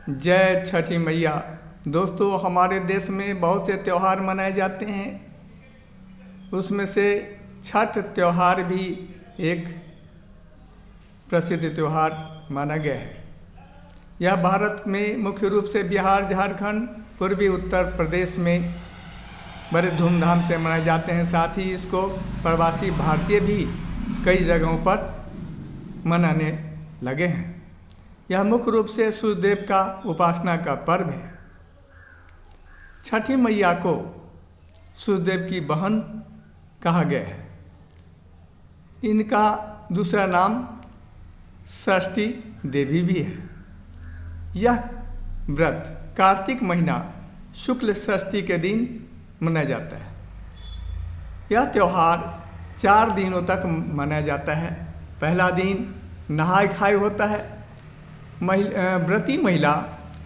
जय छठी मैया। दोस्तों, हमारे देश में बहुत से त्यौहार मनाए जाते हैं। उसमें से छठ त्यौहार भी एक प्रसिद्ध त्यौहार माना गया है। यह भारत में मुख्य रूप से बिहार, झारखंड, पूर्वी उत्तर प्रदेश में बड़े धूमधाम से मनाए जाते हैं। साथ ही इसको प्रवासी भारतीय भी कई जगहों पर मनाने लगे हैं। यह मुख्य रूप से सूर्यदेव का उपासना का पर्व है। छठी मैया को सूर्यदेव की बहन कहा गया है। इनका दूसरा नाम षष्ठी देवी भी है। यह व्रत कार्तिक महीना शुक्ल षष्ठी के दिन मनाया जाता है। यह त्यौहार 4 दिनों तक मनाया जाता है। पहला दिन नहाय खाए होता है। व्रती महिला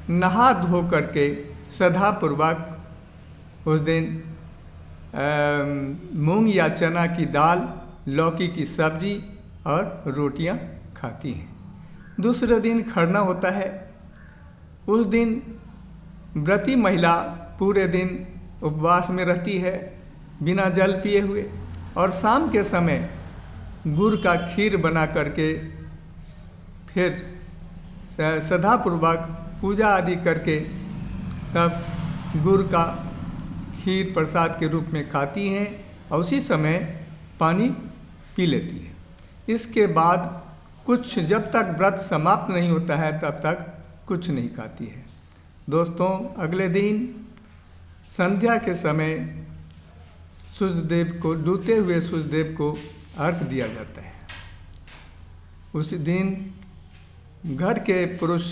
नहा धो करके श्रद्धापूर्वक उस दिन मूंग या चना की दाल, लौकी की सब्जी और रोटियां खाती हैं। दूसरे दिन खरना होता है। उस दिन व्रती महिला पूरे दिन उपवास में रहती है, बिना जल पिए हुए, और शाम के समय गुड़ का खीर बना करके फिर श्रद्धापूर्वक पूजा आदि करके तब गुड़ का खीर प्रसाद के रूप में खाती हैं और उसी समय पानी पी लेती है। इसके बाद कुछ, जब तक व्रत समाप्त नहीं होता है तब तक कुछ नहीं खाती है। दोस्तों, अगले दिन संध्या के समय सूर्यदेव को, डूबते हुए सूर्यदेव को अर्घ दिया जाता है। उस दिन घर के पुरुष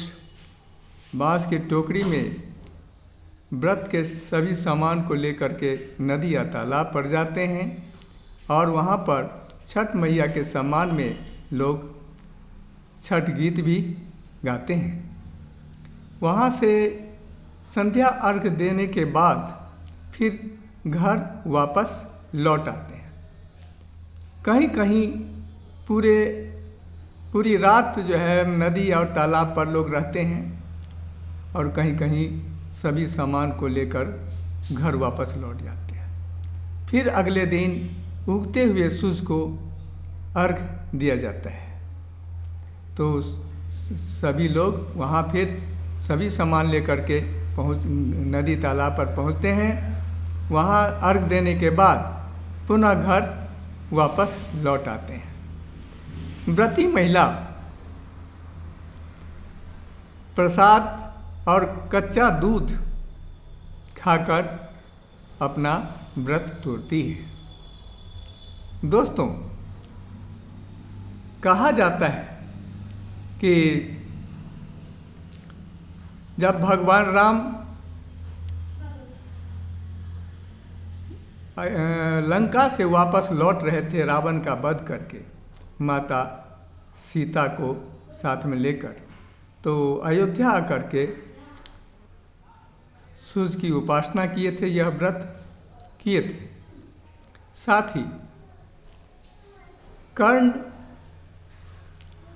बांस की टोकरी में व्रत के सभी सामान को लेकर के नदी या तालाब पर जाते हैं और वहाँ पर छठ मैया के सम्मान में लोग छठ गीत भी गाते हैं। वहाँ से संध्या अर्घ देने के बाद फिर घर वापस लौट आते हैं। कहीं कहीं पूरी रात जो है नदी और तालाब पर लोग रहते हैं और कहीं कहीं सभी सामान को लेकर घर वापस लौट जाते हैं। फिर अगले दिन उगते हुए सूरज को अर्घ दिया जाता है। तो सभी लोग वहाँ फिर सभी सामान लेकर के नदी तालाब पर पहुँचते हैं। वहाँ अर्घ देने के बाद पुनः घर वापस लौट आते हैं। व्रती महिला प्रसाद और कच्चा दूध खाकर अपना व्रत तोड़ती है। दोस्तों, कहा जाता है कि जब भगवान राम लंका से वापस लौट रहे थे रावण का वध करके, माता सीता को साथ में लेकर, तो अयोध्या आकर के सूर्य की उपासना किए थे, यह व्रत किए थे। साथ ही कर्ण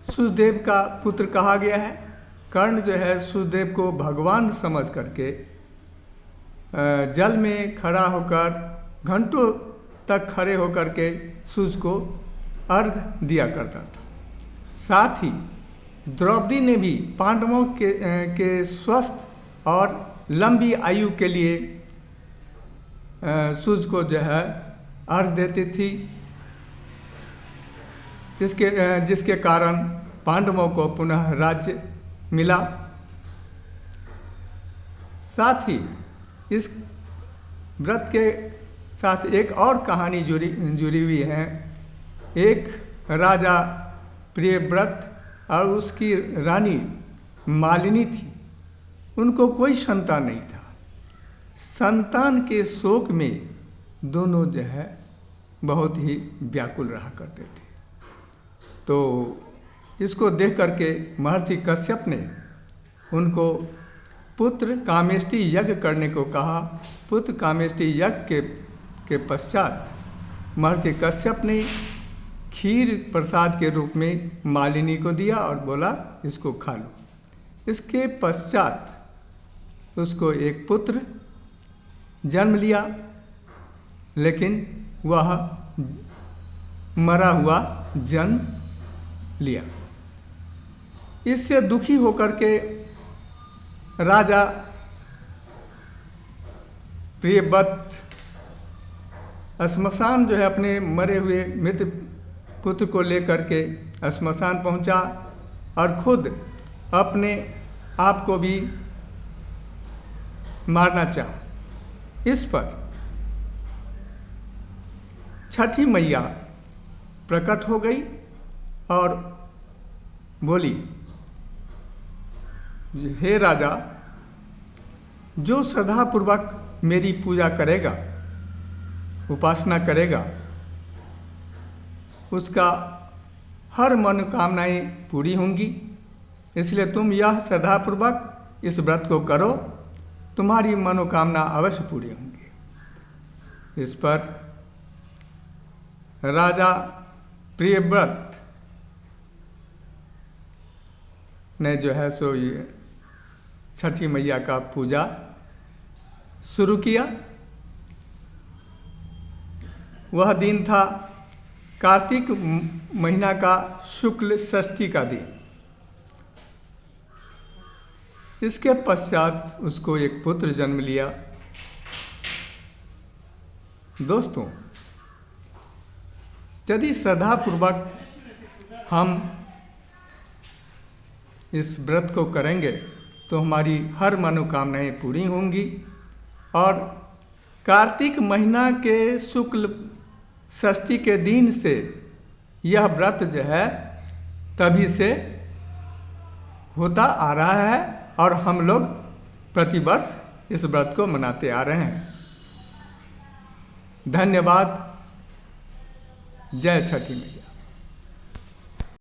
सूर्यदेव का पुत्र कहा गया है। कर्ण जो है सूर्यदेव को भगवान समझ करके जल में खड़ा होकर घंटों तक खड़े होकर के सूर्य को अर्घ दिया करता था। साथ ही द्रौपदी ने भी पांडवों के स्वस्थ और लंबी आयु के लिए सूर्य को जो है अर्घ देती थी, जिसके कारण पांडवों को पुनः राज्य मिला। साथ ही इस व्रत के साथ एक और कहानी जुड़ी हुई है। एक राजा प्रियव्रत और उसकी रानी मालिनी थी। उनको कोई संतान नहीं था। संतान के शोक में दोनों जो है बहुत ही व्याकुल रहा करते थे। तो इसको देख करके महर्षि कश्यप ने उनको पुत्र कामेष्टि यज्ञ करने को कहा। पुत्र कामेष्टि यज्ञ के पश्चात महर्षि कश्यप ने खीर प्रसाद के रूप में मालिनी को दिया और बोला, इसको खा लो। इसके पश्चात उसको एक पुत्र जन्म लिया, लेकिन वह मरा हुआ जन्म लिया। इससे दुखी होकर के राजा प्रियव्रत श्मशान जो है अपने मरे हुए मृत पुत्र को लेकर के श्मशान पहुंचा और खुद अपने आप को भी मारना चाहा। इस पर छठी मैया प्रकट हो गई और बोली, हे राजा, जो श्रद्धापूर्वक मेरी पूजा करेगा, उपासना करेगा, उसका हर मनोकामनाएं पूरी होंगी। इसलिए तुम यह श्रद्धापूर्वक इस व्रत को करो, तुम्हारी मनोकामना अवश्य पूरी होंगी। इस पर राजा प्रियव्रत ने जो है सो ये छठी मैया का पूजा शुरू किया। वह दिन था कार्तिक महीना का शुक्ल षष्ठी का दिन। इसके पश्चात उसको एक पुत्र जन्म लिया। दोस्तों, यदि श्रद्धापूर्वक हम इस व्रत को करेंगे तो हमारी हर मनोकामनाएं पूरी होंगी और कार्तिक महीना के शुक्ल षष्ठी के दिन से यह व्रत जो है तभी से होता आ रहा है और हम लोग प्रतिवर्ष इस व्रत को मनाते आ रहे हैं। धन्यवाद। जय छठी मैया।